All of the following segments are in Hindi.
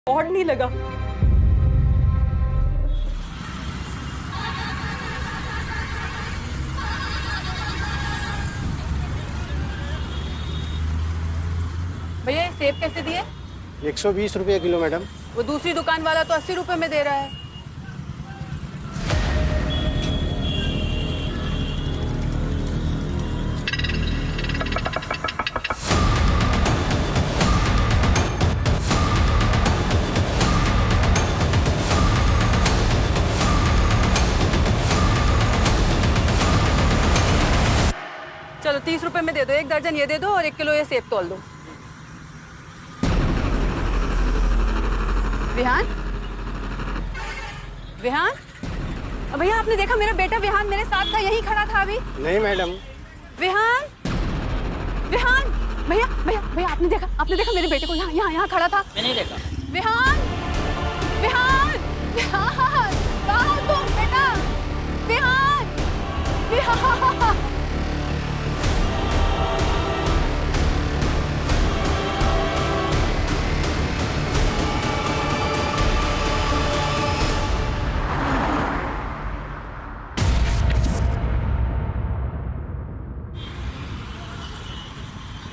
ऑड नहीं लगा। भैया ये सेब कैसे दिए? 120 रुपये किलो मैडम। वो दूसरी दुकान वाला तो 80 रुपए में दे रहा है। चलो 30 रुपए में दे दो, 1 दर्जन ये दे दो और 1 किलो ये सेब तोल दो। विहान, विहान, भैया आपने देखा मेरा बेटा विहान मेरे साथ था, यहीं खड़ा था अभी। नहीं मैडम। विहान, विहान, भैया भैया भैया आपने देखा मेरे बेटे को यहाँ यहाँ यहाँ खड़ा था। मैंने नहीं देखा। विहान, विहान, विहान, कहाँ हो तुम बेटा? विहान, विहान।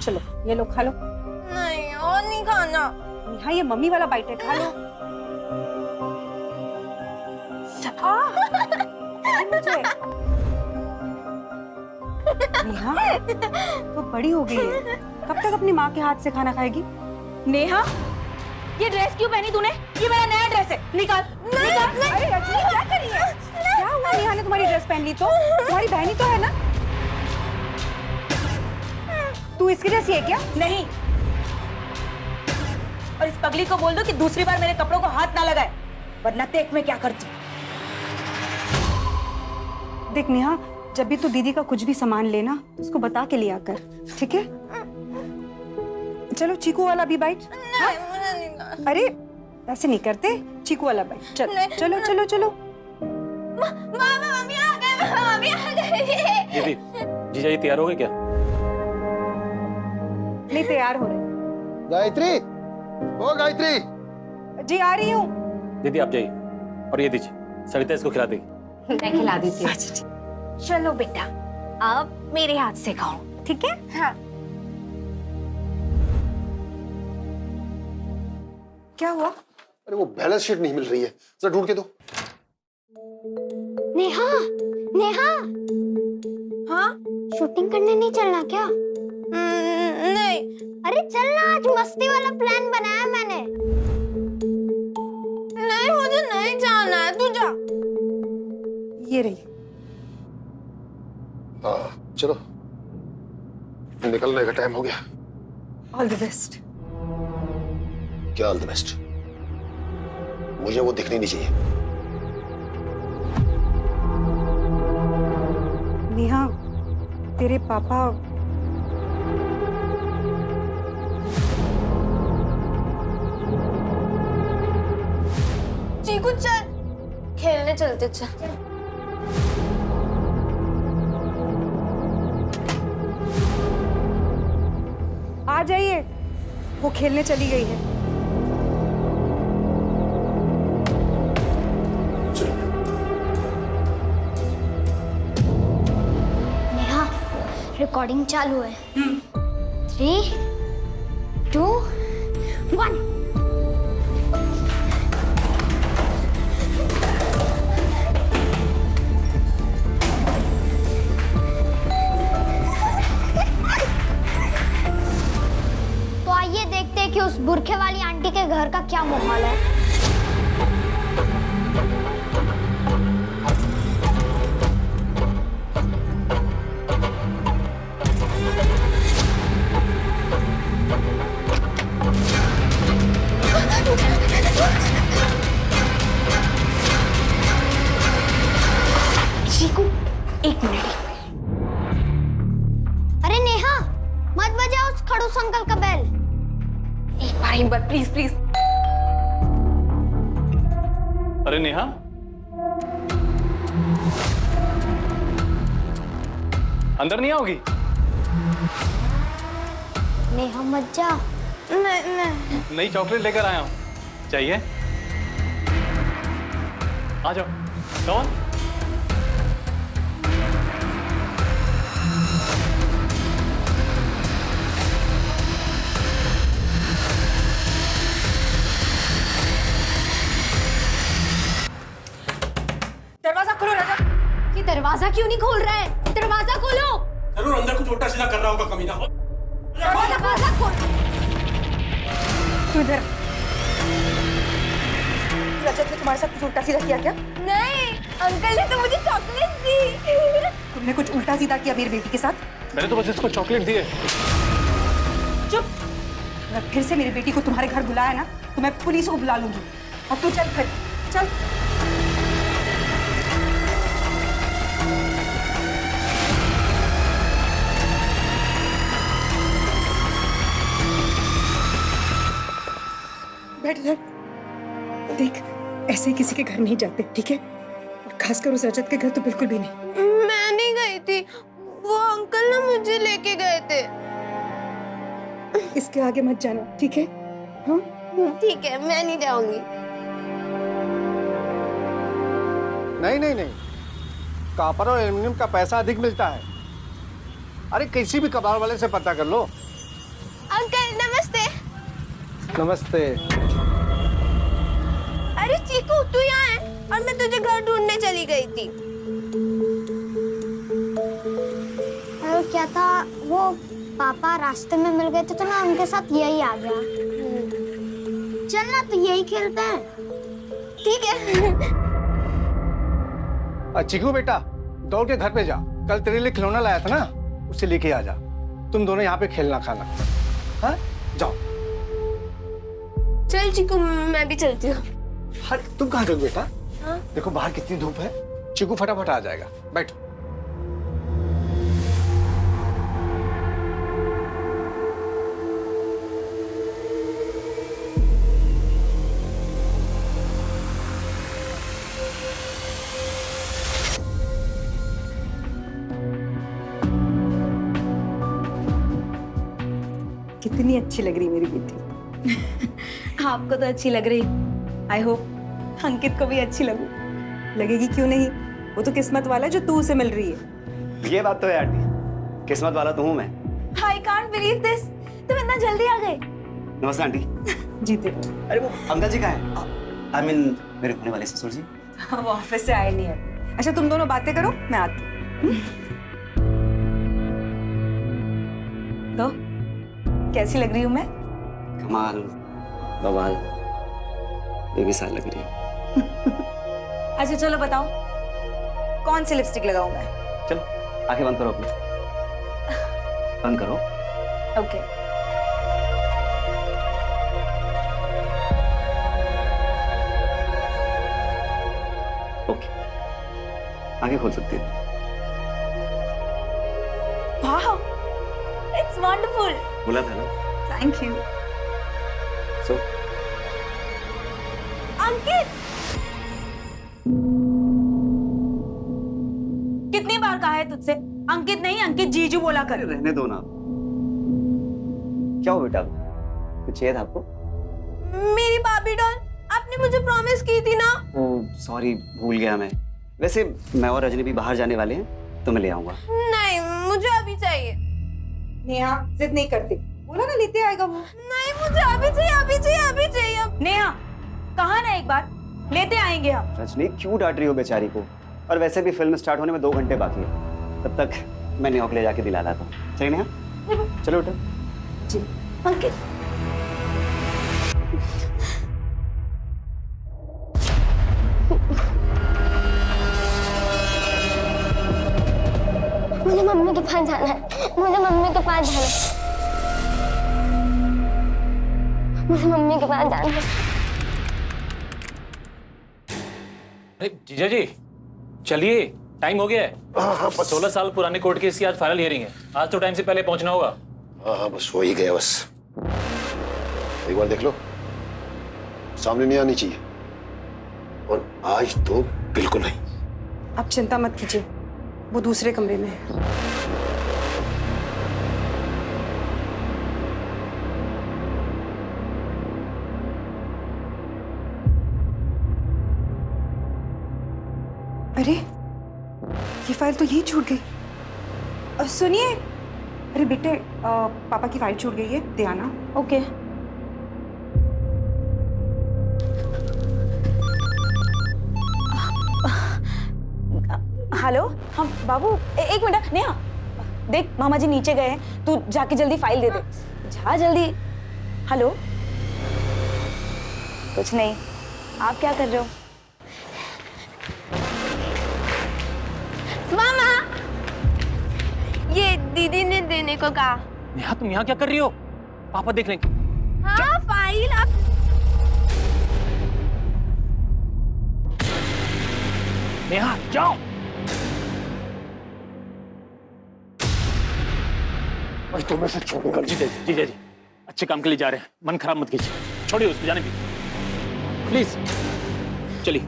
चलो ये लो, खा लो। नहीं और नहीं खाना। हाँ ये मम्मी वाला बाइट है, खा लो। मुझे नेहा तो बड़ी हो गई है, कब तक अपनी माँ के हाथ से खाना खाएगी? नेहा, ये ड्रेस क्यों पहनी तूने? ये मेरा नया ड्रेस है, निकाल। निकाल। अरे रजनी क्या कर रही है? क्या हुआ? नेहा ने तुम्हारी ड्रेस पहन ली तो? तुम्हारी बहनी तो है ना? तू इसकी जैसी है क्या? नहीं। और इस पगली को बोल दो कि दूसरी बार मेरे कपड़ों को हाथ ना लगाए, वरना देख मैं क्या करती। देख नेहा, जब भी तू दीदी का कुछ भी सामान लेना तो उसको बता के लिया कर, ठीक है? चलो चीकू वाला भी बाइट। नहीं, मुझे नहीं खाना। अरे ऐसे नहीं करते, चीकू वाला बाइट। चलो चलो चलो चलो। मम्मी आ गए, मम्मी आ गए। दीदी, जीजा जी तैयार हो गए क्या? नहीं तैयार हो रहे। गायत्री, ओ गायत्री। जी आ रही हूँ। दीदी आप जाइए और ये दीजिए, सविता इसको खिला देगी। मैं खिला देती हूँ। चलो बेटा, अब मेरे हाथ से खाओ, ठीक है? हाँ। क्या हुआ? अरे वो बैलेंस शीट नहीं मिल रही है, जरा ढूंढ के दो। नेहा, नेहा, हाँ? शूटिंग करने नहीं चलना क्या? नहीं। अरे चलना, आज मस्ती वाला प्लान बनाया मैंने। नहीं मुझे नहीं जाना है, तू जा। ये रही। हाँ चलो, निकलने का टाइम हो गया। All the best. क्या ऑल द बेस्ट? मुझे वो दिखनी नहीं चाहिए। नेहा, तेरे पापा चीकू चल, खेलने चलते। चल। आ जाइए, वो खेलने चली गई है। नेहा, रिकॉर्डिंग चालू है। 3, 2, 1। तो आइए देखते हैं कि उस बुरखे वाली आंटी के घर का क्या माहौल है। चीकू, 1 मिनट। अरे नेहा, मत बजाओ उस खड़ूस अंकल का बेल। एक बार प्लीज प्लीज। अरे नेहा, अंदर नहीं आओगी? नेहा मत जा। नहीं नहीं। नई चॉकलेट लेकर आया हूँ, चाहिए? आ जाओ, कौन? दरवाजा खोलो रजत। ये दरवाजा क्यों नहीं खोल रहा है? दरवाजा खोलो। जरूर अंदर कुछ उल्टा सीधा कर रहा होगा कमीना। दरवाजा खोल। तू इधर। रजत ने तुम्हारे साथ कुछ उल्टा सीधा किया क्या? नहीं, अंकल ने तो मुझे चॉकलेट दी। तुमने कुछ उल्टा सीधा किया मेरी बेटी के साथ? मैंने तो बस इसको चॉकलेट दी है। चुप। अगर फिर से मेरी बेटी को तुम्हारे घर बुलाया ना तो मैं पुलिस को बुला लूंगी। अब तू चल फिर, चल। बैठ इधर। देख, ऐसे ही किसी के घर नहीं जाते, ठीक है? और खासकर उस रजत के घर तो बिल्कुल भी नहीं। मैं नहीं गई थी, वो अंकल ना मुझे लेके गए थे। इसके आगे मत जाना, ठीक है? हाँ? ठीक है, मैं नहीं जाऊंगी। नहीं नहीं नहीं, कॉपर और एल्युमिनियम का पैसा अधिक मिलता है। अरे किसी भी कबाड़ वाले से पता कर लो। अंकल नमस्ते। नमस्ते। अरे चीकू, तू यहाँ है और मैं तुझे घर ढूंढने चली गई थी। अरे क्या था, वो पापा रास्ते में मिल गए थे तो ना उनके साथ यही आ गया। चल ना, तो यही खेलते हैं। ठीक है। चिकू बेटा, दौड़ के घर पे जा। कल तेरे लिए खिलौना लाया था ना, उसे लेके आ जा। तुम दोनों यहाँ पे खेलना खाना। हाँ, जाओ। चल चीकू, मैं भी चलती हूँ। अरे तुम कहाँ चल बेटा? हाँ? देखो बाहर कितनी धूप है। चिकू फटाफट आ जाएगा, बैठो। कितनी अच्छी लग रही मेरी बेटी। आपको तो अच्छी लग रही। आई होप अंकित को भी अच्छी लगू। लगेगी क्यों नहीं? वो तो किस्मत वाला है जो तू उसे मिल रही है। ये बात तो है आंटी, किस्मत वाला तो हूँ मैं। आई कांट बिलीव दिस, तुम इतना जल्दी आ गए। नमस्ते आंटी। जीते। अरे वो अंकल जी कहाँ हैं? आई मीन मेरे होने वाले ससुर जी। वो ऑफिस से आए नहीं है। अच्छा तुम दोनों बातें करो, मैं आती हूँ। तो कैसी लग रही हूँ मैं? कमाल, बवाल, बेमिसाल लग रही है। अच्छा चलो बताओ, कौन सी लिपस्टिक लगाऊं मैं? चलो आंखें बंद करो अपनी, बंद करो। ओके। ओके, आंखें खोल सकती हो। वाह, इट्स वंडरफुल। बोला था ना। Thank you. सो अंकित, कितनी बार कहा है तुझसे अंकित नहीं अंकित जीजू बोला कर। रहने दो ना। क्या हो बेटा, कुछ चाहिए था आपको? मेरी बाबी डॉल, आपने मुझे प्रॉमिस की थी ना। ओह सॉरी, भूल गया मैं। वैसे मैं और रजनी भी बाहर जाने वाले हैं तो मैं ले आऊंगा। नहीं, मुझे अभी चाहिए। नेहा जिद नहीं करती, बोला ना लेते आएगा वो। नहीं, मुझे अभी चाहिए, अभी चाहिए, अभी चाहिए। नेहा, कहा ना एक बार, लेते आएंगे हम। रजनी क्यों डांट रही हो बेचारी को? और वैसे भी फिल्म स्टार्ट होने में 2 घंटे बाकी है, तब तक मैं नेहा को ले जाके दिला लाता हूँ। चलिए नेहा, चलो बेटा। जी अंकित, मुझे मम्मी के पास जाना है, मुझे मम्मी के पास जाना है, मुझे मम्मी के पास जाना है। अरे जीजा जी, चलिए, टाइम हो गया है। 16 साल पुराने कोर्ट केस की आज फाइनल हियरिंग है। आज तो टाइम से पहले पहुंचना होगा। हाँ बस हो ही गया। बस एक बार देख लो, सामने नहीं आनी चाहिए। और आज तो बिल्कुल नहीं। आप चिंता मत कीजिए, वो दूसरे कमरे में है। अरे ये फाइल तो यही छूट गई। सुनिए, अरे बेटे पापा की फाइल छूट गई है, दे आना। ओके। हेलो, हाँ बाबू, एक मिनट। नेहा देख, मामा जी नीचे गए हैं, तू जाके जल्दी फाइल दे दे। जा जल्दी। हेलो। कुछ नहीं, आप क्या कर रहे हो? मामा, ये दीदी ने देने को कहा। नेहा तुम यहाँ क्या कर रही हो? पापा देख लेंगे। हाँ फाइल आप। नेहा जाओ। तुम्हें से छोड़ूंगा नहीं। जीजा जी अच्छे काम के लिए जा रहे हैं, मन खराब मत कीजिए, छोड़िए उसको, जाने दीजिए प्लीज। चलिए।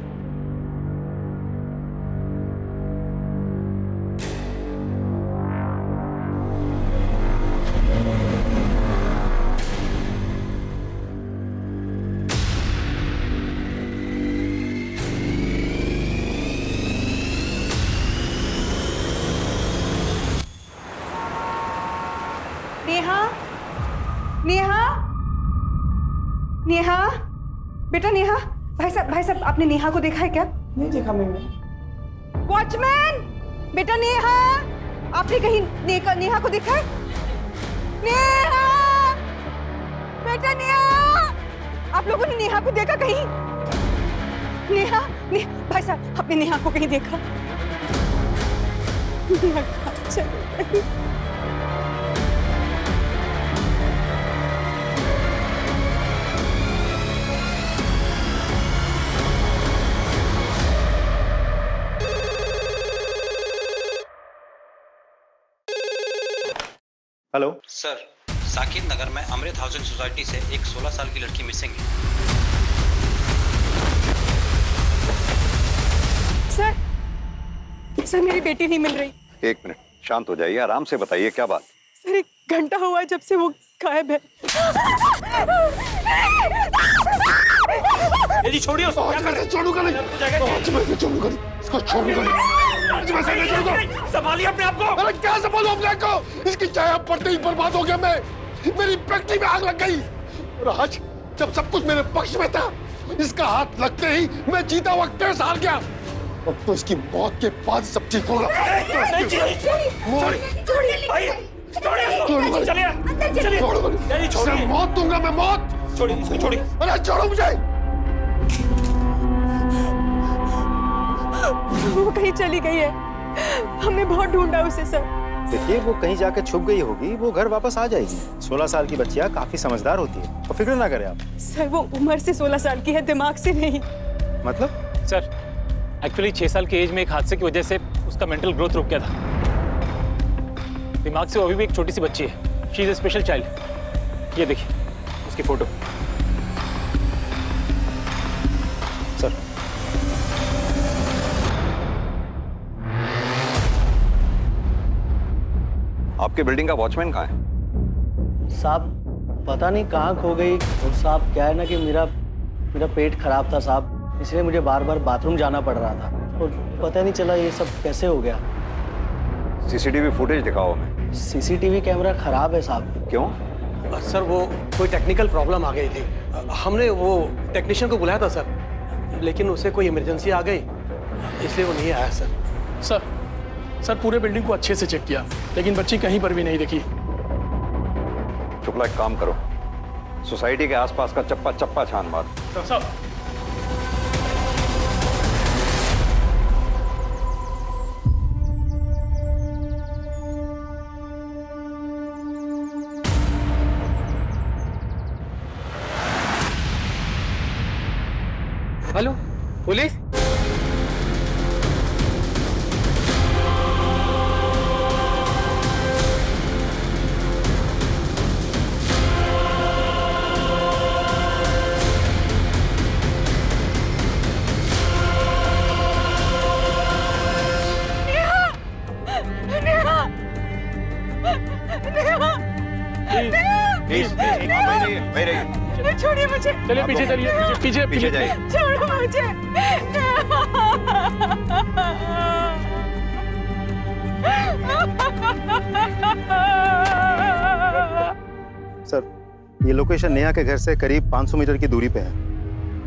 नेहा, नेहा, नेहा, बेटा नेहा। भाई साहब आपने नेहा को देखा है क्या? नहीं देखा मैंने। वॉचमैन, बेटा नेहा, आपने कहीं नेहा को देखा है? नेहा, बेटा नेहा, आप लोगों ने नेहा को देखा कहीं? नेहा, भाई साहब आपने नेहा को कहीं देखा? नेहा कहाँ चली गई? हेलो सर, साकिब नगर में अमृत हाउसिंग सोसाइटी से एक 16 साल की लड़की मिसिंग है। सर मेरी बेटी नहीं मिल रही। एक मिनट, शांत हो जाइए, आराम से बताइए क्या बात। सर 1 घंटा हुआ है जब से वो गायब है। जी छोड़िए उसको। आज मैं से छोड़ूंगा नहीं, आज मैं से छोड़ूंगा नहीं, इसको छोड़ूंगा नहीं, आज मैं से नहीं छोड़ूंगा। संभालिए अपने आप को। अरे क्या संभालूं अपने आप को? इसकी चाय पड़ते ही बर्बाद हो गया मैं। मेरी फैक्ट्री में आग लग गई और आज जब सब कुछ मेरे पक्ष में था, इसका हाथ लगते ही मैं जीता हुआ केस हार गया। अब तो इसकी मौत के बाद सब ठीक होगा। मौत दूंगा मैं, मौत। छोड़िए इसको, छोड़िए। अरे छोड़ो मुझे। वो कहीं चली गई है, हमने बहुत ढूंढा उसे सर। देखिए वो कहीं जाकर छुप गई होगी, वो घर वापस आ जाएगी। 16 साल की बच्चियां काफी समझदार होती है, तो फिक्र ना करें आप। सर वो उम्र से 16 साल की है, दिमाग से नहीं। मतलब? सर एक्चुअली 6 साल की एज में एक हादसे की वजह से उसका मेंटल ग्रोथ रुक गया था। दिमाग से वो अभी भी एक छोटी सी बच्ची है। She is a special child. ये देखिए उसकी फोटो। सर आपके बिल्डिंग का वॉचमैन कहाँ है? साहब पता नहीं कहाँ खो गई। और साहब क्या है ना कि मेरा पेट खराब था साहब, इसलिए मुझे बार बार बाथरूम जाना पड़ रहा था और पता नहीं चला ये सब कैसे हो गया। सीसीटीवी फुटेज दिखाओ हमें। सीसीटीवी कैमरा खराब है साहब। क्यों? सर वो कोई टेक्निकल प्रॉब्लम आ गई थी, हमने वो टेक्नीशियन को बुलाया था सर, लेकिन उसे कोई इमरजेंसी आ गई इसलिए वो नहीं आया सर। सर पूरे बिल्डिंग को अच्छे से चेक किया, लेकिन बच्ची कहीं पर भी नहीं दिखी। शुक्ला एक काम करो, सोसाइटी के आसपास का चप्पा चप्पा छान मार। सब हेलो पुलिस? छोड़िए मुझे। चलिए पीछे चलिए, पीछे पीछे जाइए। छोड़ो मुझे। सर, ये लोकेशन नेहा के घर से करीब 500 मीटर की दूरी पे है।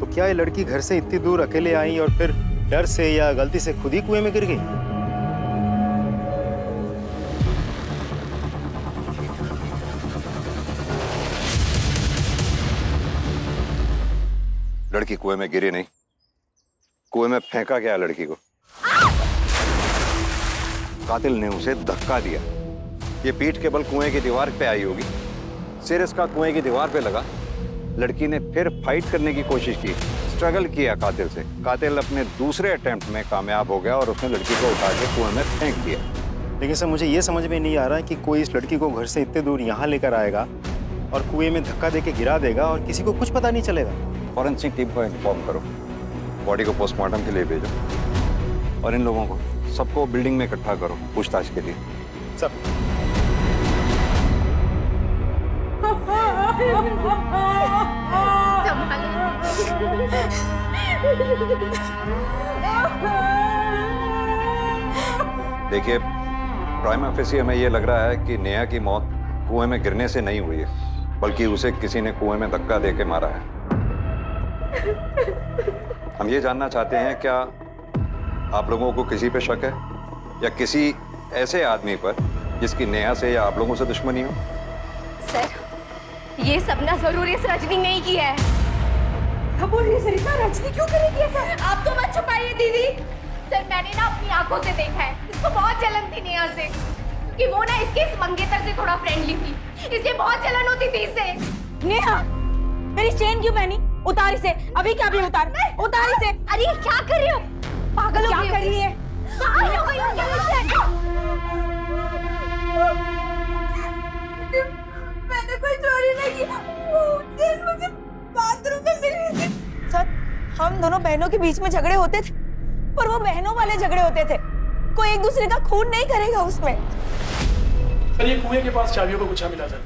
तो क्या ये लड़की घर से इतनी दूर अकेले आई और फिर डर से या गलती से खुद ही कुएं में गिर गई? लड़की कुएं में गिरी नहीं, कुएं में फेंका गया लड़की को। कातिल ने उसे धक्का दिया। ये पीठ के बल कुएं की दीवार पे आई होगी, सिर इसका कुएं की दीवार पे लगा। लड़की ने फिर फाइट करने की कोशिश की, स्ट्रगल किया कातिल से। कातिल अपने दूसरे अटेम्प्ट में कामयाब हो गया और उसने लड़की को उठा के कुएं में फेंक दिया। लेकिन सर, मुझे ये समझ में नहीं आ रहा है कि कोई इस लड़की को घर से इतने दूर यहाँ लेकर आएगा और कुएं में धक्का देके गिरा देगा और किसी को कुछ पता नहीं चलेगा। फॉरेंसिक टीम को इन्फॉर्म करो, बॉडी को पोस्टमार्टम के लिए भेजो और इन लोगों को सबको बिल्डिंग में इकट्ठा करो पूछताछ के लिए। सर, देखिए, प्राइमा फेसी हमें ये लग रहा है कि नेहा की मौत कुएं में गिरने से नहीं हुई है, बल्कि उसे किसी ने कुएं में धक्का देके मारा है। हम ये जानना चाहते हैं, क्या आप लोगों को किसी पे शक है या किसी ऐसे आदमी पर जिसकी नेहा से या आप लोगों से दुश्मनी हो? सर, ये सपना जरूर इस रजनी ने ही किया है। अब बोल रही सरिता, रजनी क्यों करेगी ऐसा? आप तो मत छुपाइए दीदी। सर, मैंने ना अपनी आंखों से देखा है, इसको बहुत जलन थी नेहा से, क्योंकि वो ना इसके इस मंगेतर से थोड़ा फ्रेंडली थी, इसलिए बहुत जलन होती थी इससे। नेहा, मेरी चेन क्यों पहनी? उतार इसे, अभी क्या भी उतार, उतार इसे। अरे क्या कर रही हो? पागल हो क्या गई कर रही है? पागल हो गई हो क्या? मैंने कोई चोरी नहीं की, वो चेन मुझे बाथरूम में मिली थी। सर, हम दोनों बहनों के बीच में झगड़े होते थे, पर वो बहनों वाले झगड़े होते थे, कोई एक दूसरे का खून नहीं करेगा उसमें। सर, ये कुएं के पास चाबियों का गुच्छा मिला था।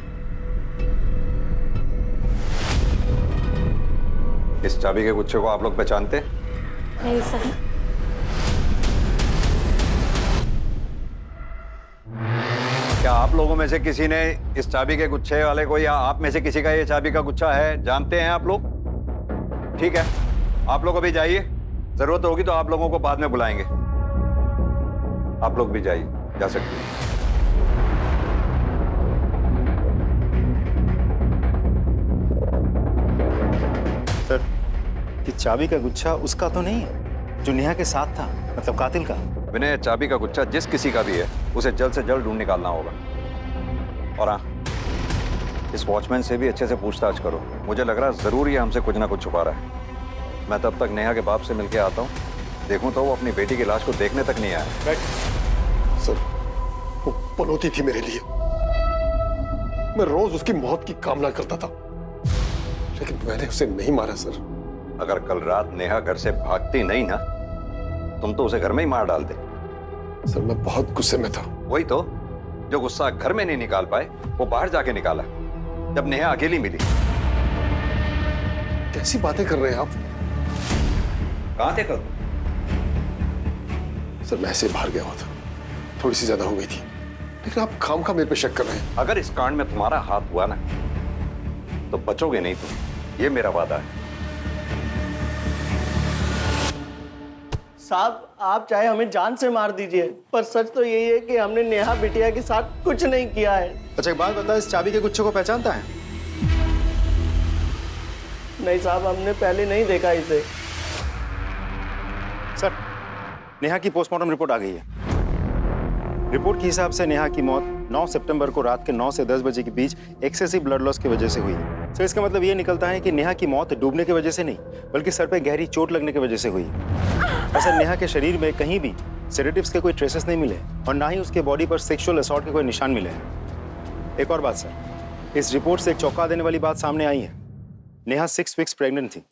इस चाबी के गुच्छे को आप लोग पहचानते? नहीं सर। क्या आप लोगों में से किसी ने इस चाबी के गुच्छे वाले को, या आप में से किसी का ये चाबी का गुच्छा है, जानते हैं आप लोग? ठीक है, आप लोग अभी जाइए, जरूरत होगी तो आप लोगों को बाद में बुलाएंगे। आप लोग भी जाइए, जा सकते हैं। सर, ये चाबी का गुच्छा उसका तो नहीं है जो नेहा के साथ था, मतलब कातिल का? विनय, चाबी का गुच्छा जिस किसी का भी है उसे जल्द से जल्द ढूंढ निकालना होगा। और हाँ, इस वॉचमैन से भी अच्छे से पूछताछ करो, मुझे लग रहा है जरूर ये हमसे कुछ ना कुछ छुपा रहा है। मैं तब तक नेहा के बाप से मिलके आता हूँ, देखूं तो वो अपनी बेटी की लाश को देखने तक नहीं आया। सर, वो पनौती थी मेरे लिए, मैं रोज उसकी मौत की कामना करता था, लेकिन मैंने उसे नहीं मारा सर। अगर कल रात नेहा घर से भागती नहीं ना, तुम तो उसे घर में ही मार डालते। सर, मैं बहुत गुस्से में था। वही तो, जो गुस्सा घर में नहीं निकाल पाए वो बाहर जाके निकाला जब नेहा अकेली मिली। कैसी बातें कर रहे हैं आप? कहां थे कल? सर, मैं ऐसे बाहर गया हुआ था, थोड़ी सी ज्यादा हो गई थी, लेकिन आप खामखा मेरे पे शक कर रहे हैं। अगर इस कांड में तुम्हारा हाथ हुआ ना, तो बचोगे नहीं तुम, ये मेरा वादा है। साहब, आप चाहे हमें जान से मार दीजिए, पर सच तो यही है कि हमने नेहा बिटिया के साथ कुछ नहीं किया है। अच्छा, एक बात बता, इस चाबी के गुच्छे को पहचानता है? नहीं साहब, हमने पहले नहीं देखा इसे। सर, नेहा की पोस्टमार्टम रिपोर्ट आ गई है। रिपोर्ट के हिसाब से नेहा की मौत 9 सितंबर को रात के 9 से 10 बजे के बीच एक्सेसिव ब्लड लॉस की वजह से हुई है। सर, इसका मतलब ये निकलता है कि नेहा की मौत डूबने की वजह से नहीं, बल्कि सर पे गहरी चोट लगने की वजह से हुई। ऐसा नेहा के शरीर में कहीं भी सेडेटिव्स के कोई ट्रेसेस नहीं मिले और ना ही उसके बॉडी पर सेक्सुअल असॉल्ट के कोई निशान मिले हैं। एक और बात सर, इस रिपोर्ट से एक चौंका देने वाली बात सामने आई है। नेहा 6 वीक्स प्रेग्नेंट थी।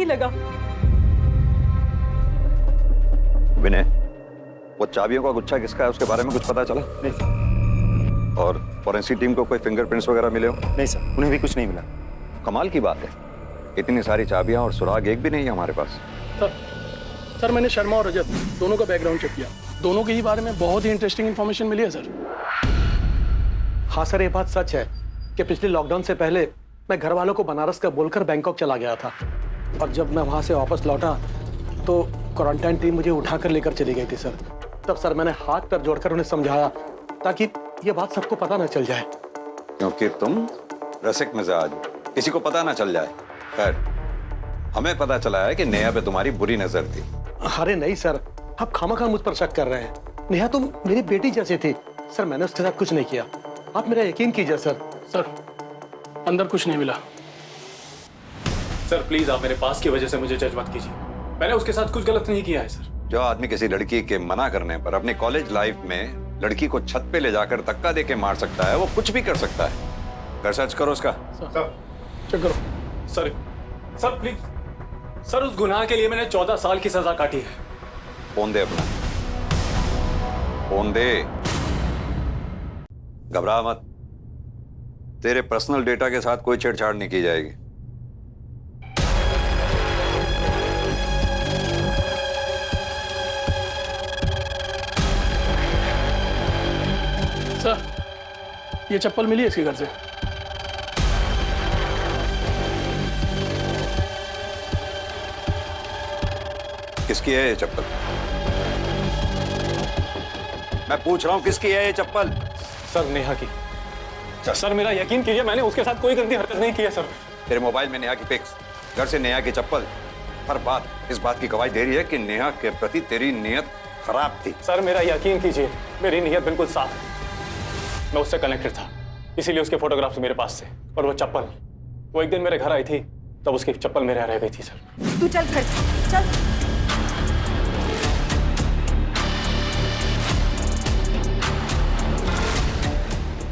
नहीं लगा। विनय, वो चाबियों का गुच्छा किसका है उसके बारे में कुछ पता चला? नहीं सर। और फॉरेंसिक टीम को कोई फिंगरप्रिंट्स वगैरह मिले हो? नहीं सर, उन्हें भी कुछ नहीं मिला। कमाल की बात है, इतनी सारी चाबियां और सुराग एक भी नहीं है हमारे पास। सर मैंने शर्मा और रजत दोनों का बैकग्राउंड चेक किया, दोनों के ही बारे में बहुत ही इंटरेस्टिंग इन्फॉर्मेशन मिली है सर। हाँ सर, ये बात सच है कि पिछले लॉकडाउन से पहले मैं घर वालों को बनारस का बोलकर बैंकॉक चला गया था, और जब मैं वहाँ से वापस लौटा तो क्वारंटाइन टीम मुझे उठाकर लेकर चली गई थी सर। तब सर मैंने हाथ पैर जोड़कर उन्हें समझाया ताकि ये बात सबको पता ना चल जाए। क्योंकि तुम रसिक मिजाज, किसी को पता ना चल जाए। खैर, हमें पता चला है कि नेहा पे तुम्हारी बुरी नजर थी। अरे नहीं सर, आप खामखा मुझ पर शक कर रहे हैं। नेहा तो मेरी बेटी जैसी थी सर, मैंने उसके साथ कुछ नहीं किया, आप मेरा यकीन कीजिए सर। सर अंदर कुछ नहीं मिला। सर प्लीज आप मेरे पास की वजह से मुझे जज मत कीजिए, मैंने उसके साथ कुछ गलत नहीं किया है सर। जो आदमी किसी लड़की के मना करने पर अपनी कॉलेज लाइफ में लड़की को छत पे ले जाकर धक्का देके मार सकता है, वो कुछ भी कर सकता है। कर सर्च करो उसका। चेक करो। सर प्लीज सर, उस गुनाह के लिए मैंने 14 साल की सजा काटी है। फोन दे अपना, फोन दे। घबरा मत, तेरे पर्सनल डेटा के साथ कोई छेड़छाड़ नहीं की जाएगी। सर ये चप्पल मिली है इसके घर से। किसकी है ये चप्पल? मैं पूछ रहा हूं किसकी है ये चप्पल? सर नेहा की। सर मेरा यकीन कीजिए, मैंने उसके साथ कोई गंदी हरकत नहीं की है सर। तेरे मोबाइल में नेहा की पिक्स, घर से नेहा की चप्पल, हर बात इस बात की गवाही दे रही है कि नेहा के प्रति तेरी नीयत खराब थी। सर मेरा यकीन कीजिए, मेरी नीयत बिल्कुल साफ है। मैं उससे कनेक्टेड था, इसीलिए उसके फोटोग्राफ्स मेरे पास थे। और वो चप्पल, वो एक दिन मेरे घर आई थी, तब उसकी चप्पल मेरे यहाँ रह गई थी सर। तू चल घर चल।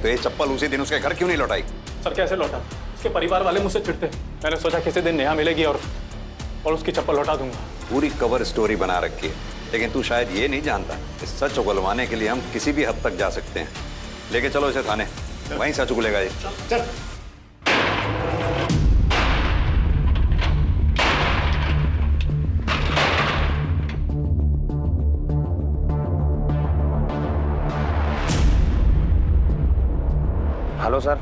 तो ये चप्पल उसी दिन उसके घर क्यों नहीं लौटाई? सर कैसे लौटा? उसके परिवार वाले मुझसे चिढ़ते। मैंने सोचा किसी दिन नेहा मिलेगी और उसकी चप्पल लौटा दूंगा। पूरी कवर स्टोरी बना रखी है, लेकिन तू शायद ये नहीं जानता इस सच उगलवाने के लिए हम किसी भी हद तक जा सकते हैं। लेके चलो इसे थाने, वहीं सच उगलेगा ये। चल। Hello sir.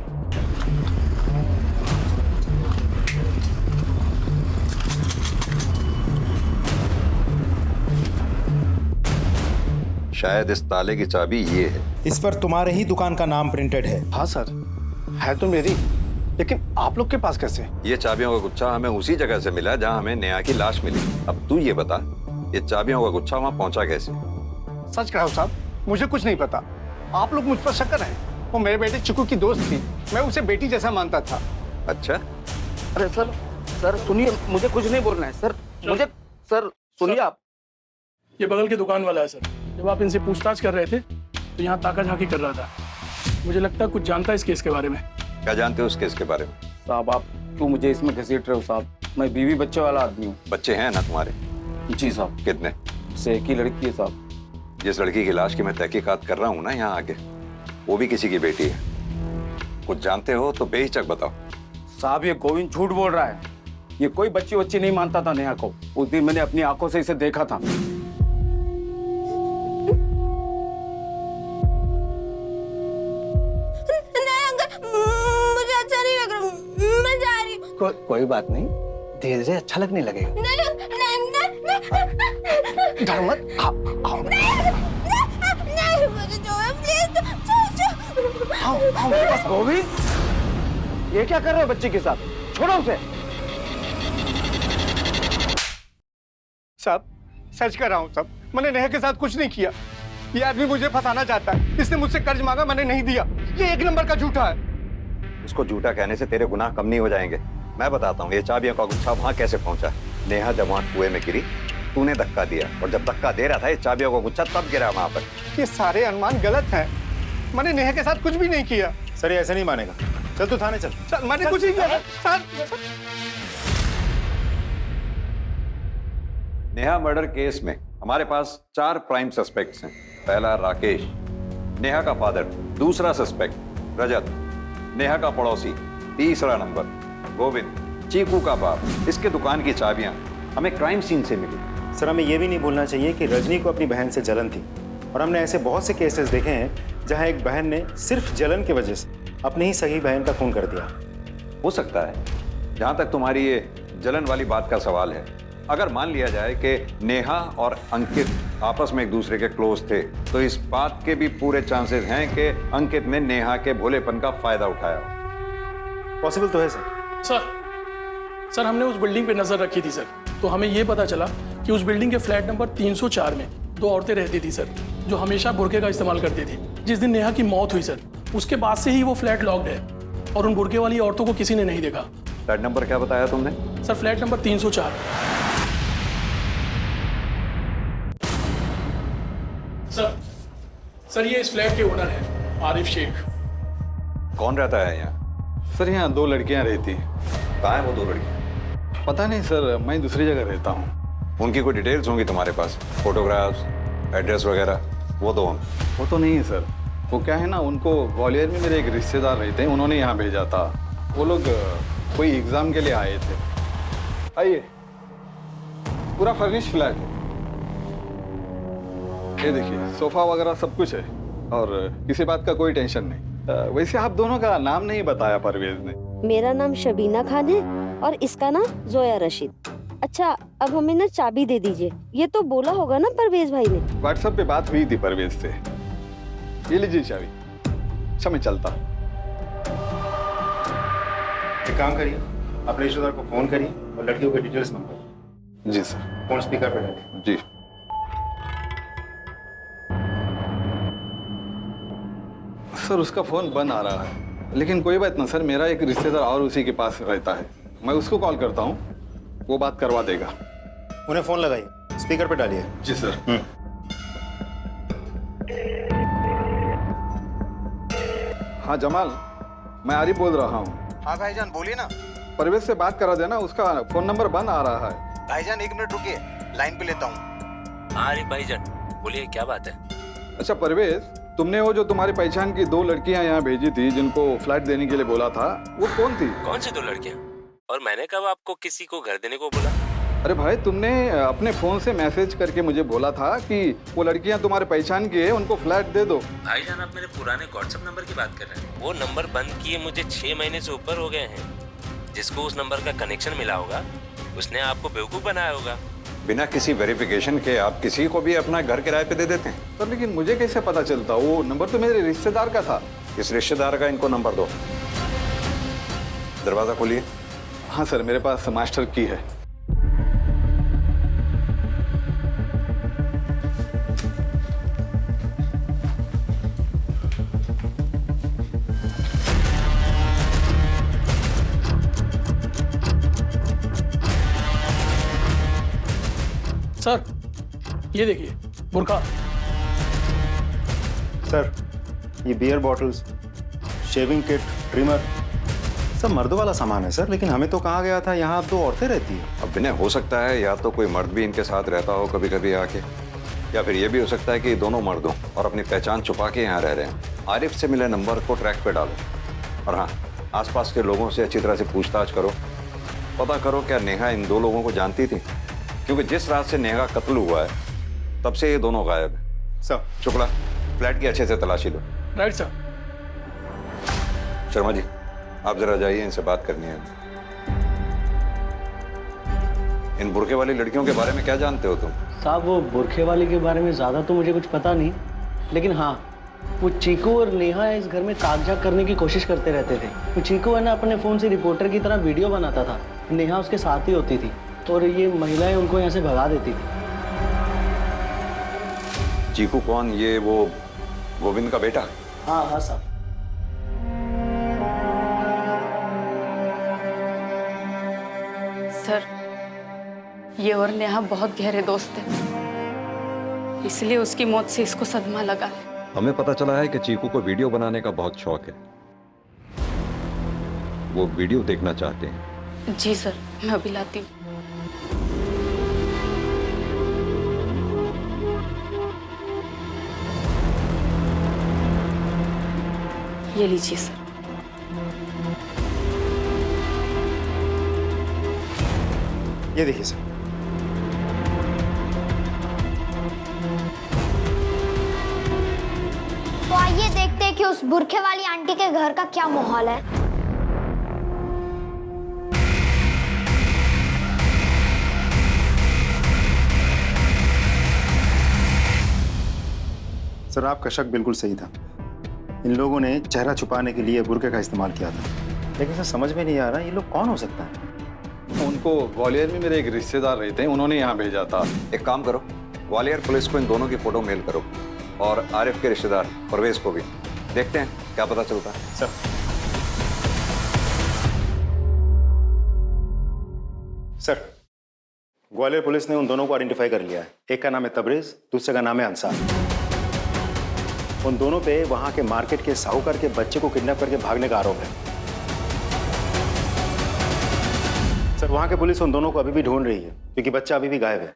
शायद इस ताले की चाबी ये है। इस पर तुम्हारे ही दुकान का नाम प्रिंटेड है। हाँ सर, है तो मेरी, लेकिन आप लोग के पास कैसे? ये चाबियों का गुच्छा हमें उसी जगह से मिला जहां हमें नेहा की लाश मिली। अब तू ये बता, ये चाबियों का गुच्छा वहां पहुंचा कैसे? सच कहो साहब, मुझे कुछ नहीं पता। आप लोग मुझ पर शक कर रहे हैं। वो मेरे बेटे चिकू की दोस्त थी, मैं उसे बेटी जैसा मानता था। अच्छा? अरे सर सुनिए, मुझे कुछ नहीं बोलना है सर। मुझे सर सुनिए आप। ये बगल के दुकान वाला है सर। जब आप इनसे पूछताछ कर रहे थे तो यहाँ ताका झाकी कर रहा था। मुझे लगता है कुछ जानता है इस केस के बारे में। क्या जानते हो उस केस के बारे में? साहब आप क्यों मुझे इसमें घसीट रहे हो साहब? मैं बीवी बच्चे वाला आदमी हूँ। बच्चे हैं ना तुम्हारे? जी साहब। कितने? से एक ही लड़की है साहब। जिस लड़की की लाश की मैं तहकीकात कर रहा हूँ ना यहाँ आके, वो भी किसी की बेटी है। कुछ जानते हो तो बेहिचक बताओ। साहब ये गोविंद झूठ बोल रहा है। ये कोई बच्ची नहीं मानता था नेहा को। उस दिन मैंने अपनी आंखों से इसे देखा था। मुझे अच्छा नहीं लग रहा, मैं जा रही हूँ। कोई बात नहीं, धीरे धीरे अच्छा लगने लगेगा। डर मत। गोविंद, ये क्या कर रहे हो बच्ची के साथ? छोड़ो उसे। साहब सच कर रहा हूँ साहब, मैंने नेहा के साथ कुछ नहीं किया। ये आदमी मुझे फंसाना चाहता है। इसने मुझसे कर्ज मांगा, मैंने नहीं दिया। ये एक नंबर का झूठा है। उसको झूठा कहने से तेरे गुनाह कम नहीं हो जाएंगे। मैं बताता हूँ ये चाबियों का गुच्छा वहां कैसे पहुंचा। नेहा जब वहां कुएं में गिरी, तूने धक्का दिया, और जब धक्का दे रहा था ये चाबियों का गुच्छा तब गिरा वहां पर। ये सारे अनुमान गलत हैं। मैंने नेहा के साथ कुछ भी नहीं किया। सर ये ऐसे नहीं मानेगा। चल तू थाने चल। मैंने कुछ नहीं किया सर। नेहा मर्डर केस में हमारे पास 4 प्राइम सस्पेक्ट्स हैं। पहला राकेश, नेहा का फादर। दूसरा सस्पेक्ट रजत, नेहा का पड़ोसी। तीसरा नंबर गोविंद, चीकू का बाप। इसके दुकान की चाबियां हमें क्राइम सीन से मिली। सर, हमें यह भी नहीं भूलना चाहिए कि रजनी को अपनी बहन से जलन थी, और हमने ऐसे बहुत से केसेस देखे हैं जहां एक बहन ने सिर्फ जलन की वजह से अपनी ही सगी बहन का खून कर दिया। हो सकता है। जहां तक तुम्हारी ये जलन वाली बात का सवाल है, अगर मान लिया जाए कि नेहा और अंकित आपस में एक दूसरे के क्लोज थे, तो इस बात के भी पूरे चांसेस हैं कि अंकित ने नेहा के भोलेपन का फायदा उठाया। पॉसिबल तो है सर। सर हमने उस बिल्डिंग पे नजर रखी थी सर, तो हमें ये पता चला कि उस बिल्डिंग के फ्लैट नंबर 304 में 2 औरतें रहती थी सर, जो हमेशा बुर्के का इस्तेमाल करती थी। जिस दिन नेहा की मौत हुई सर, उसके बाद से ही वो फ्लैट लॉक्ड है और उन बुर्के वाली औरतों को किसी ने नहीं देखा। फ्लैट नंबर क्या बताया तुमने? Sir flat number 304। सर ये इस फ्लैट के ओनर हैं, आरिफ शेख। कौन रहता है यहाँ? सर यहाँ 2 लड़कियाँ रहती हैं। कहाँ है वो 2 लड़कियाँ? पता नहीं सर, मैं दूसरी जगह रहता हूँ। उनकी कोई डिटेल्स होंगी तुम्हारे पास? फोटोग्राफ्स, एड्रेस वगैरह? वो दो। वो तो नहीं है सर। वो क्या है ना, उनको ग्वालियर में मेरे एक रिश्तेदार रहते हैं, उन्होंने यहाँ भेजा था। वो लोग कोई एग्जाम के लिए आए थे। आइए, पूरा फर्निश फ्लैट है। ये देखिए, सोफा वगैरह सब कुछ है और किसी बात का कोई टेंशन नहीं। वैसे आप दोनों का नाम नहीं बताया परवेज ने। मेरा नाम शबीना खान है और इसका नाम जोया रशीद। अच्छा, अब हमें ना चाबी दे दीजिए। ये तो बोला होगा ना परवेज भाई ने। व्हाट्सएप पे बात हुई थी परवेज से। ये लीजिए चाबी। अच्छा मैं चलता। एक काम करिए, अपने रिश्तेदार को फोन करिए और लड़कियों के डिटेल्स मंगवाइए। जी सर। फोन स्पीकर पे डालिए। जी। सर उसका फोन बंद आ रहा है, लेकिन कोई बात ना सर, मेरा एक रिश्तेदार और उसी के पास रहता है, मैं उसको कॉल करता हूँ, वो बात करवा देगा। उन्हें फोन लगाइए, स्पीकर पे डालिए। जी सर। हाँ जमाल, मैं आरिफ बोल रहा हूँ। हाँ भाईजान बोलिए ना। परवेज से बात करा देना, उसका फोन नंबर बंद आ रहा है। भाईजान 1 मिनट रुकिए, लाइन पे लेता हूँ। हाँ आरिफ भाईजान बोलिए, क्या बात है? अच्छा परवेज, तुमने वो जो तुम्हारी पहचान की 2 लड़कियां यहाँ भेजी थी, जिनको फ्लैट देने के लिए बोला था, वो कौन थी? कौन सी 2 लड़कियां? और मैंने कब आपको किसी को घर देने को बोला? अरे भाई, तुमने अपने फोन से मैसेज करके मुझे बोला था कि वो लड़कियां तुम्हारे पहचान की है, उनको फ्लैट दे दो। भाईजान आप मेरे पुराने व्हाट्सएप नंबर की बात कर रहे हैं? वो नंबर बंद किए मुझे 6 महीने से ऊपर हो गए हैं। जिसको उस नंबर का कनेक्शन मिला होगा, उसने आपको बेवकूफ बनाया होगा। बिना किसी वेरिफिकेशन के आप किसी को भी अपना घर किराए पे दे देते हैं? सर लेकिन मुझे कैसे पता चलता? वो नंबर तो मेरे रिश्तेदार का था। इस रिश्तेदार का इनको नंबर दो। दरवाजा खोलिए। हाँ सर, मेरे पास मास्टर की है। सर ये देखिए, बुर्का। सर ये beer bottles, shaving kit, trimmer, सब मर्दों वाला सामान है सर। लेकिन हमें तो कहा गया था यहाँ 2 औरतें रहती हैं। अब विनय, हो सकता है या तो कोई मर्द भी इनके साथ रहता हो कभी कभी आके, या फिर ये भी हो सकता है कि दोनों मर्द हों और अपनी पहचान छुपा के यहाँ रह रहे हैं। आरिफ से मिले नंबर को ट्रैक पे डालो और हाँ, आसपास के लोगों से अच्छी तरह से पूछताछ करो। पता करो क्या नेहा इन 2 लोगों को जानती थी, क्योंकि जिस रात से नेहा का कत्ल हुआ है तब से ये दोनों गायब है। सर शुक्ला, फ्लैट की अच्छे से तलाशी लो। Right sir. शर्मा जी, आप जरा जाइए, इनसे बात करनी है। इन बुरखे वाली लड़कियों के बारे में क्या जानते हो तुम? साहब वो बुरखे वाली के बारे में ज़्यादा तो मुझे कुछ पता नहीं, लेकिन हाँ, वो चीकू और नेहा इस घर में कागजात करने की कोशिश करते रहते थे। वो चीकू है ना, अपने फ़ोन से रिपोर्टर की तरह वीडियो बनाता था, नेहा उसके साथ ही होती थी और ये महिलाएं उनको यहाँ से भगा देती थी। चीकू कौन? ये वो गोविंद का बेटा? हाँ हाँ साहब। सर ये और नेहा बहुत गहरे दोस्त हैं, इसलिए उसकी मौत से इसको सदमा लगा है। हमें पता चला है कि चीकू को वीडियो बनाने का बहुत शौक है। वो वीडियो देखना चाहते हैं। जी सर, मैं अभी लाती हूँ। ये लीजिए सर। ये देखिए सर। तो आइए देखते हैं कि उस बुरखे वाली आंटी के घर का क्या माहौल है। सर आपका शक बिल्कुल सही था। इन लोगों ने चेहरा छुपाने के लिए बुर्के का इस्तेमाल किया था, लेकिन सर समझ में नहीं आ रहा ये लोग कौन हो सकता है। उनको ग्वालियर में मेरे एक रिश्तेदार रहते हैं, उन्होंने यहाँ भेजा था। एक काम करो, ग्वालियर पुलिस को इन दोनों की फोटो मेल करो और आरिफ के रिश्तेदार परवेज को भी। देखते हैं क्या पता चलता है। सर सर ग्वालियर पुलिस ने उन दोनों को आइडेंटिफाई कर लिया है। एक का नाम है तबरेज, दूसरे का नाम है अंसार। उन दोनों पे वहां के मार्केट के साहूकार के बच्चे को किडनैप करके भागने का आरोप है। सर वहां के पुलिस उन दोनों को अभी भी ढूंढ रही है क्योंकि बच्चा अभी भी गायब है।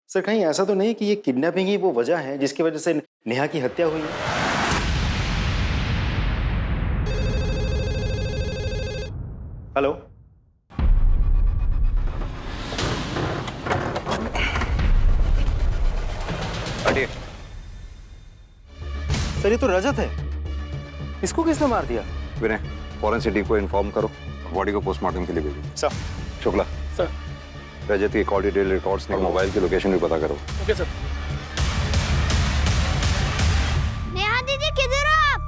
सर कहीं ऐसा तो नहीं कि ये किडनैपिंग ही वो वजह है जिसकी वजह से नेहा की हत्या हुई है? हेलो, हटिए। सर ये तो रजत है, इसको किसने मार दिया? विनय, फॉरेंसिक टीम को इन्फॉर्म करो, बॉडी को पोस्टमार्टम के लिए भेजो। सर। शुक्ला सर। रजत की कॉल डिटेल रिकॉर्ड्स और मोबाइल की लोकेशन भी पता करो। Okay sir. नेहा दीदी किधर हो आप?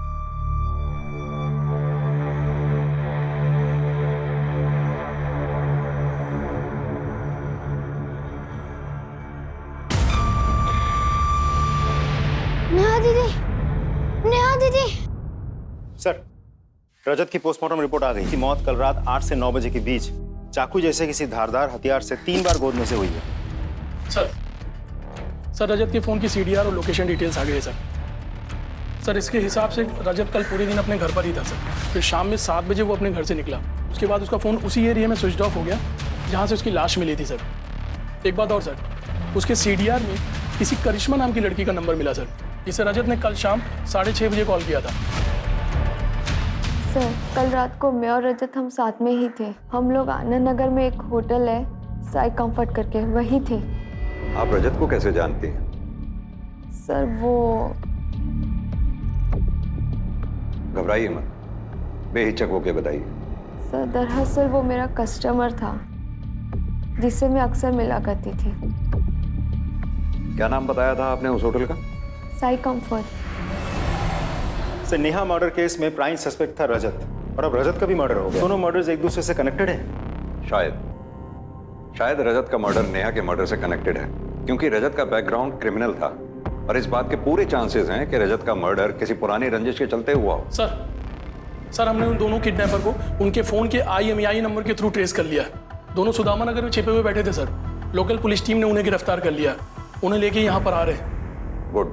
नेहा दीदी, नेहा दीदी। सर रजत की पोस्टमार्टम रिपोर्ट आ गई कि मौत कल रात 8 से 9 बजे के बीच चाकू जैसे किसी धारदार हथियार से 3 बार गोदने से हुई है। सर रजत के फोन की सीडीआर और लोकेशन डिटेल्स आ गए सर। सर इसके हिसाब से रजत कल पूरे दिन अपने घर पर ही था सर। फिर शाम में 7 बजे वो अपने घर से निकला। उसके बाद उसका फ़ोन उसी एरिया में स्विच ऑफ हो गया जहाँ से उसकी लाश मिली थी सर। एक बात और सर, उसके सीडीआर में किसी करिश्मा नाम की लड़की का नंबर मिला सर, जिसे रजत ने कल शाम 6:30 बजे कॉल किया था। सर कल रात को मैं और रजत हम साथ में ही थे। हम लोग आनंद नगर में एक होटल है साई कंफर्ट करके, वही थे। आप रजत को कैसे जानती हैं? सर वो घबराइए मत, बेहिचक होके बताइए। सर दरअसल वो मेरा कस्टमर था जिससे मैं अक्सर मिला करती थी। क्या नाम बताया था आपने उस होटल का? Sai comfort. Sir Neha murder case में प्राइम सस्पेक्ट था रजत, और अब रजत का भी मर्डर हो गया। दोनों मर्डर्स एक दूसरे से कनेक्टेड हैं। शायद रजत का मर्डर नेहा के मर्डर से कनेक्टेड है, क्योंकि रजत का बैकग्राउंड क्रिमिनल था और इस बात के पूरे चांसेस हैं कि रजत का मर्डर किसी पुरानी रंजिश के चलते हुआ हो। सर हमने उन दोनों किडनैपर को उनके फोन के IMEI नंबर के थ्रू ट्रेस कर लिया। दोनों सुदामा नगर में छिपे हुए बैठे थे सर। लोकल पुलिस टीम ने उन्हें गिरफ्तार कर लिया, उन्हें लेके यहाँ पर आ रहे। गुड।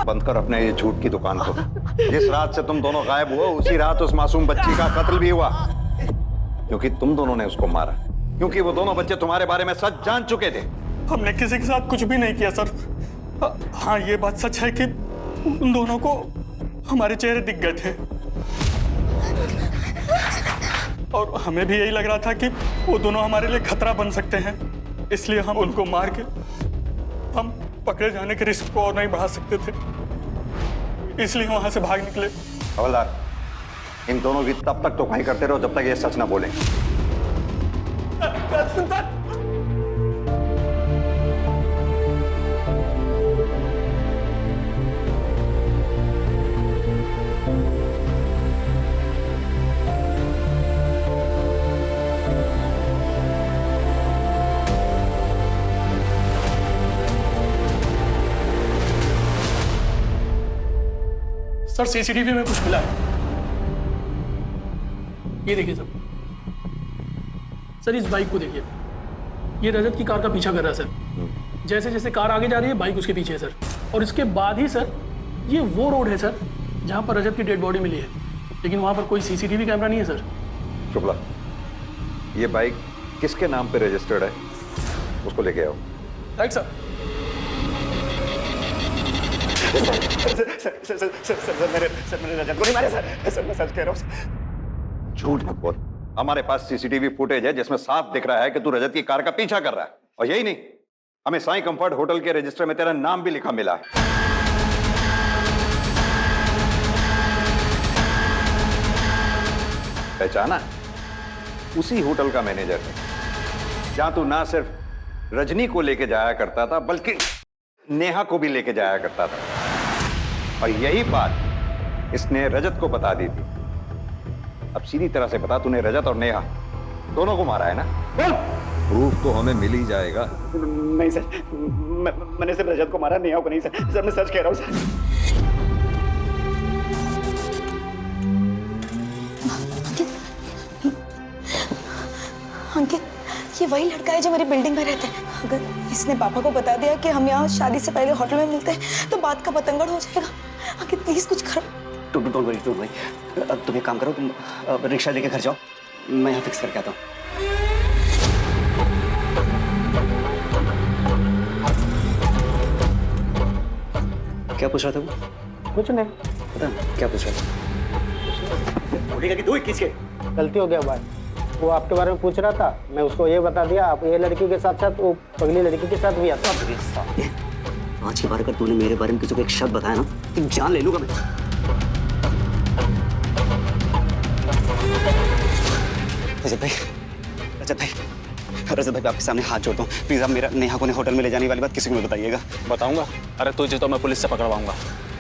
बंद कर अपने ये झूठ की दुकान को। जिस रात से तुम दोनों गायब हुए उसी रात उस मासूम बच्ची का कत्ल भी हुआ, क्योंकि तुम दोनों ने उसको मारा, क्योंकि वो दोनों बच्चे तुम्हारे बारे में सच जान चुके थे। हमने किसी के साथ कुछ भी नहीं किया सर। हाँ ये बात सच है कि उन दोनों को हमारे चेहरे दिख गए थे और हमें भी यही लग रहा था कि वो दोनों हमारे लिए खतरा बन सकते हैं, इसलिए हम उनको मार के हम पकड़े जाने के रिस्क को और नहीं बढ़ा सकते थे, इसलिए वहां से भाग निकले। हवलदार, इन दोनों की तब तक तोखाई करते रहो जब तक ये सच ना बोलें। सर CCTV में कुछ मिला है, ये देखिए सर इस बाइक को देखिए, ये रजत की कार का पीछा कर रहा है सर। जैसे जैसे कार आगे जा रही है बाइक उसके पीछे है सर, और इसके बाद ही सर ये वो रोड है सर जहां पर रजत की डेड बॉडी मिली है, लेकिन वहां पर कोई CCTV कैमरा नहीं है सर। शुक्ला, ये बाइक किसके नाम पे रजिस्टर्ड है, उसको लेके आओ। Right sir. सर मैंने रजत को नहीं मारा सर मैं सच कह रहा हूँ। झूठ मत बोल। हमारे पास सीसीटीवी फुटेज है जिसमें साफ दिख रहा है कि तू रजत की कार का पीछा कर रहा है। और यही नहीं, हमें साई कंफर्ट होटल के रजिस्टर में तेरा नाम भी लिखा मिला है। पहचाना? उसी होटल का मैनेजर है जहां तू ना सिर्फ रजनी को लेके जाया करता था बल्कि नेहा को भी लेके जाया करता था। और यही बात इसने रजत को बता दी थी। अब सीधी तरह से बता, तूने रजत और नेहा दोनों को मारा है ना? प्रूफ तो हमें मिल ही जाएगा। नहीं सर, मैंने सिर्फ रजत को मारा, नेहा को नहीं सर। सर मैं सच कह रहा हूँ सर। अंकित, ये वही लड़का है जो मेरी बिल्डिंग में रहता है। अगर इसने पापा को बता दिया कि हम यहाँ शादी से पहले होटल में मिलते हैं तो बात का पतंगड़ हो जाएगा। अंकित प्लीज कुछ करो। डोंट वरी तुम एक काम करो, तुम रिक्शा लेके घर जाओ, मैं यहाँ फिक्स करके आता हूँ। क्या पूछ रहा था वो? कुछ नहीं। पता क्या पूछ रहा था? बोलेगा कि 2 21 के गलती हो गया भाई, वो आपके बारे में पूछ रहा था, मैं उसको ये बता दिया आप ये लड़की के साथ साथ वो अगली लड़की के साथ भी आता। आज की बार अगर तूने मेरे बारे में किसी को एक शब्द बताया ना तो जान ले लूंगा मैं। रजत भाई आपके सामने हाथ जोड़ता हूँ, प्लीज आप मेरा नेहा को होटल में ले जाने वाली बात किसी को मत बताइएगा। बताऊंगा? अरे तुझे तो मैं पुलिस से पकड़वाऊंगा।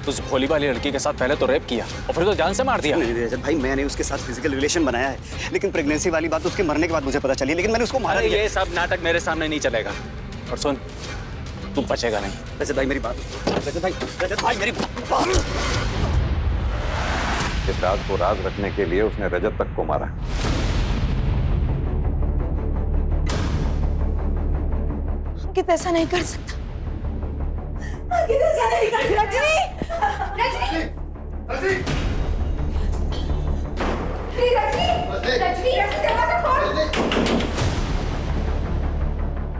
उस भोली वाली लड़की के साथ पहले तो रेप किया और फिर तो जान से मार दिया। नहीं रजत भाई, मैंने उसके साथ फिजिकल रिलेशन बनाया है, लेकिन प्रेगनेंसी वाली बात उसके मरने के बाद मुझे पता चली, लेकिन मैंने उसको मारा। ये सब नाटक मेरे सामने नहीं चलेगा। और सुन, तू बचेगा नहीं। रजत भाई मेरी बात, रजत भाई मेरी बात। इस राज को राज रखने के लिए उसने रजत तक को मारा। अंकित ऐसा नहीं कर सकता। अंकित ऐसा नहीं कर सकता। रजनी! रजनी!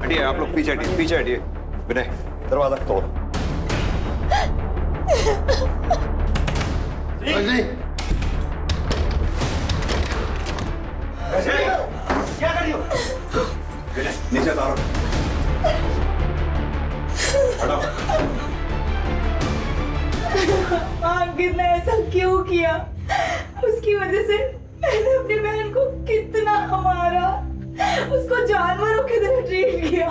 हटिए आप लोग, पीछे हटिए, पीछे हटिए। विनय दरवाजा तोड़। रजनी! क्या कर रही हो? विनय नीचे उतारो। अंकित ने ऐसा क्यों किया? उसकी वजह से मैंने अपनी बहन को कितना मारा, उसको जानवरों की तरह ट्रीट किया।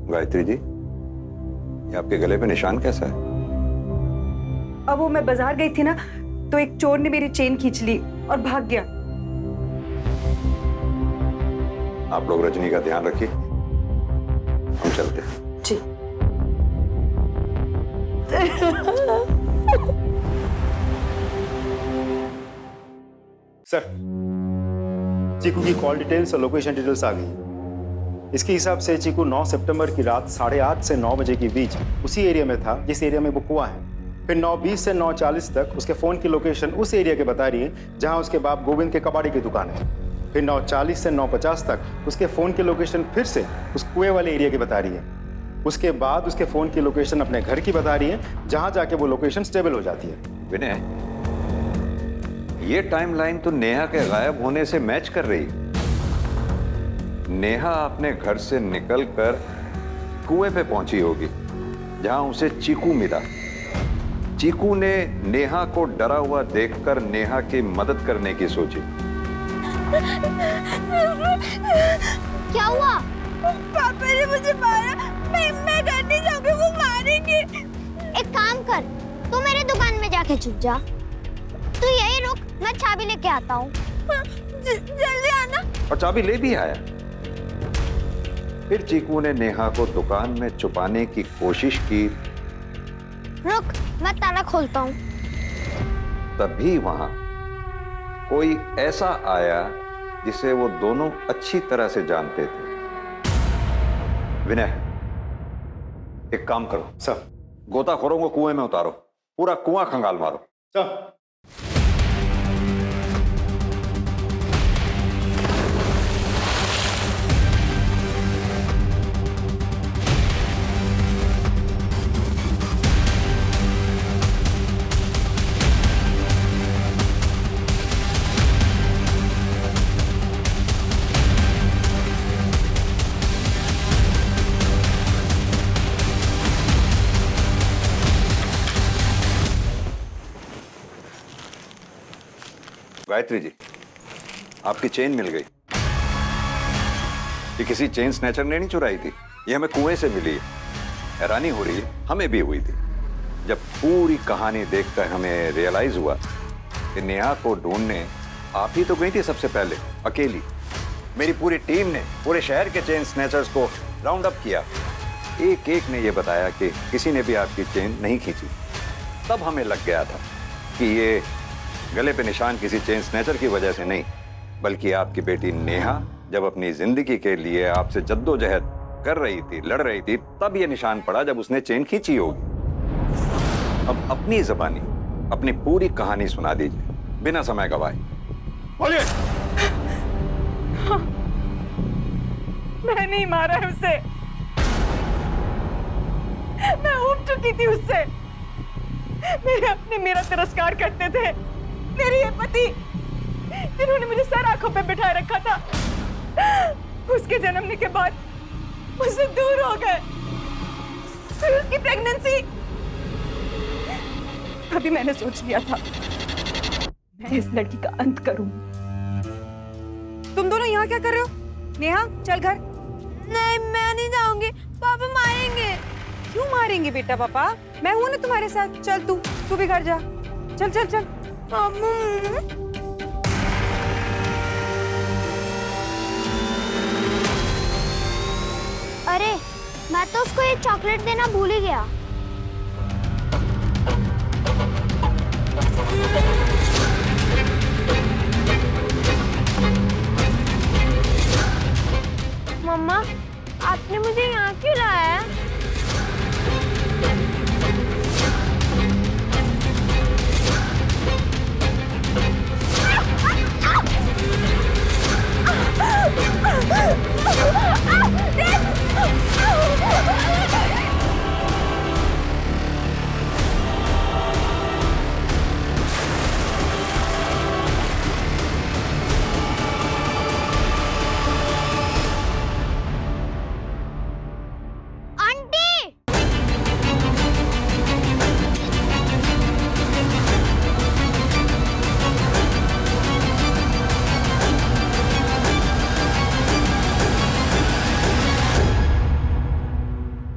गायत्री जी, ये आपके गले पे निशान कैसा है? अब वो मैं बाजार गई थी ना, तो एक चोर ने मेरी चेन खींच ली और भाग गया। आप लोग रजनी का ध्यान रखिए, हम चलते हैं। जी। सर, चीकू की कॉल डिटेल्स और लोकेशन डिटेल्स आ गई। इसके हिसाब से चीकू 9 सितंबर की रात 8:30 से 9 बजे के बीच उसी एरिया में था जिस एरिया में वो कुआं है। फिर 9:20 से 9:40 तक उसके फोन की लोकेशन उस एरिया के बता रही है जहां उसके बाप गोविंद के कबाड़ी की दुकान है। फिर 9:40 से 9:50 तक उसके फोन की लोकेशन फिर से उस कुएं वाले एरिया की बता रही है। उसके बाद उसके फोन की लोकेशन अपने घर की बता रही है जहां जाके वो लोकेशन स्टेबल हो जाती है। विनय, ये टाइमलाइन तो नेहा के गायब होने से मैच कर रही। नेहा अपने घर से निकलकर कुएं पे पहुंची होगी जहां उसे चीकू मिला। चीकू ने नेहा को डरा हुआ देखकर नेहा की मदद करने की सोची। क्या हुआ? पापा ने मुझे मारा। मैं घर नहीं जाऊंगी, वो मारेंगे। एक काम कर, तू मेरे दुकान में जाके छुप जा। तू यही रुक, मैं चाबी लेके आता हूँ। जल्दी आना। और चाबी ले भी आया। फिर चीकू ने नेहा को दुकान में छुपाने की कोशिश की। रुक, मैं ताला खोलता हूँ। तभी वहां कोई ऐसा आया जिसे वो दोनों अच्छी तरह से जानते थे। विनय, एक काम करो सर, गोताखोरों को कुएं में उतारो, पूरा कुआं खंगाल मारो। सर। गायत्री जी, आपकी चेन मिल गई। ये किसी चेन स्नैचर ने नहीं चुराई थी, ये हमें कुएं से मिली है। हैरानी हो रही है, हमें भी हुई थी जब पूरी कहानी देखकर हमें रियलाइज हुआ कि नेहा को ढूंढने आप ही तो गई थी सबसे पहले, अकेली। मेरी पूरी टीम ने पूरे शहर के चेन स्नैचर्स को राउंड अप किया। एक एक ने यह बताया कि किसी ने भी आपकी चेन नहीं खींची। तब हमें लग गया था कि ये गले पे निशान किसी चेन स्नैचर की वजह से नहीं, बल्कि आपकी बेटी नेहा जब अपनी जिंदगी के लिए आपसे जद्दोजहद कर रही थी, लड़ रही थी, तब ये निशान पड़ा जब उसने चेन खींची होगी। अब अपनी ज़बानी अपनी पूरी कहानी सुना दीजिए बिना समय गवाए। बोलिए। हाँ, मैं नहीं मारा है उसे, मैं उब चुकी थी उससे। मेरे अपने मेरा तिरस्कार करते थे मेरे ये पति, जिन्होंने मुझे सर आंखों पे बिठाए रखा था, उसके जन्मने के बाद मुझसे दूर हो गए। फिर उसकी प्रेगनेंसी, अभी मैंने सोच लिया था मैं इस लड़की का अंत करूं। तुम दोनों यहाँ क्या कर रहे हो? नेहा चल घर। नहीं, मैं नहीं जाऊंगी, पापा मारेंगे। क्यों मारेंगे बेटा? पापा मैं हूं ना तुम्हारे साथ। चल तू भी घर जा। चल चल चल। अरे मैं तो उसको एक चॉकलेट देना भूल ही गया। मम्मा, आपने मुझे यहाँ क्यों लाया है?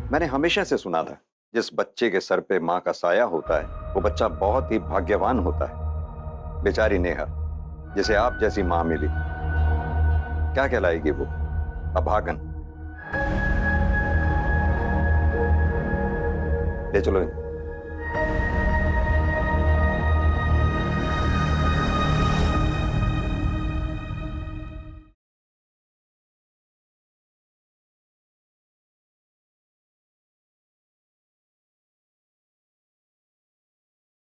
मैंने हमेशा से सुना था जिस बच्चे के सर पे माँ का साया होता है वो बच्चा बहुत ही भाग्यवान होता है। बेचारी नेहा, जिसे आप जैसी माँ मिली, क्या कहलाएगी वो? अभागन। ले चलो।